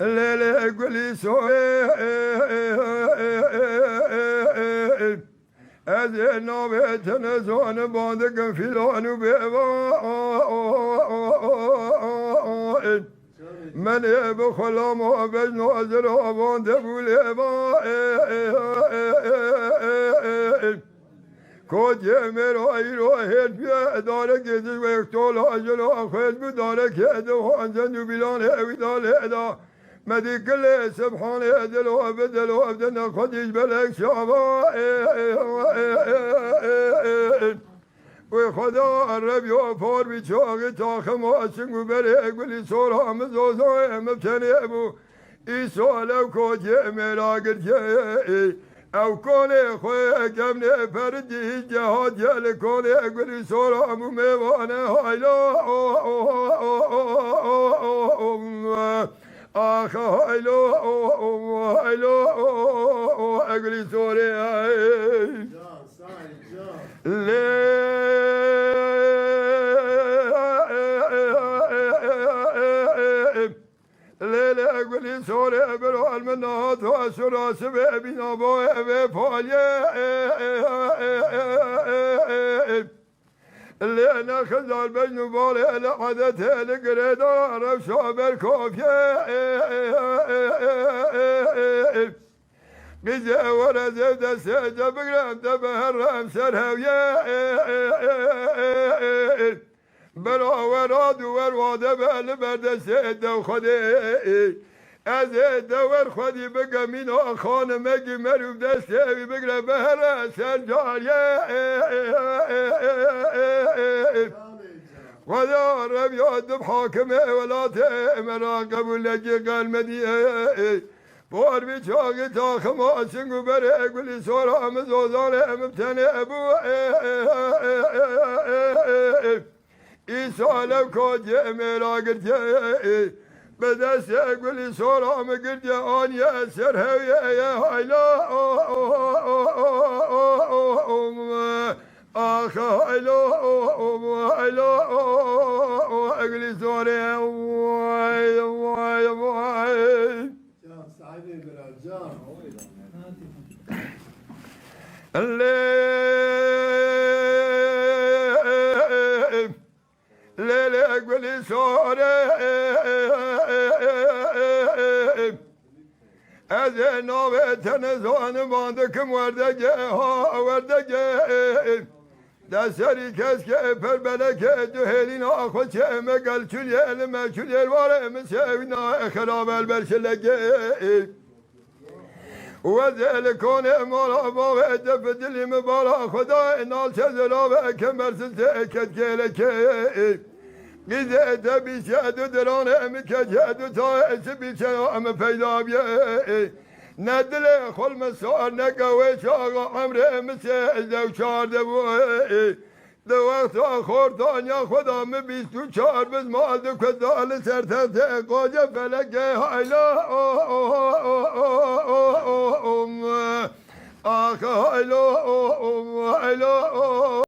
الليل قولي سوي أذن بيت نزون باندق فيلان وبيبا من يبخل ما بجنازل باند بوليبا کود مرایی رو هر بیا داره گذی وقتول آجل آخر بداره که دو هنجن بیلان هوی داله دا مدی کل سبحان دل و بدل و بدن خودش بلک شابا و خدا ربی و پار بی چاقی تاخ ماسنگو بره گلی سور هم زوزای مبتنه بو ای سوالو کود مراگر که او کنه خوی کمنه پردی جهاد یل کنه گلی سورامو میوانه هایلا آخ هایلا گلی سوره لیل گلی سوره برو المنات و سراس به بینا با و پالیه لینا خزال بجنو باله لعدت لگردا رب شابر کافیه قیزه ورزه دسته جبگرم دبهرم سرهویه برا وراد و ورواده بله بردسته دو خوده از دور خودی بگم این خانه مگی مروب دسته بی بگره بهره سرجاریه خدا رب یادم حاکم ولات مرا قبول نجی قلمدیه بار بی چاقی تا خماسنگو بره گلی سورام زوزانه مبتنه ابو ایسالم کجه میرا گرچه به دست گلی سورام گرچه آنیه سرهویه حیلا آخ حیلا گلی سوره وای وای وای لیل گلی سوره از ناوه تنزان بانده کم وردگه ها وردگه دستری کس که پر بلکه دو هلین آخو چه مگل چلیل مچلیل واره مسیوینا خراب البرشلگه و ذل کنه مالا باوه دف دلیم بالا خدا نال چه زراوه کمر سلسه کت گلکه قیزه دبیشه دو درانه مکجه دو تا اسی بیشه هم پیدا بیه ندل خل مسار نگوه شاقا عمره مسه ازدو چارده بوه دو وقت آخوردان یا خدا می 24 بز مال دو کدال سرتفته قاجه فلکه حیلا آخ حیلا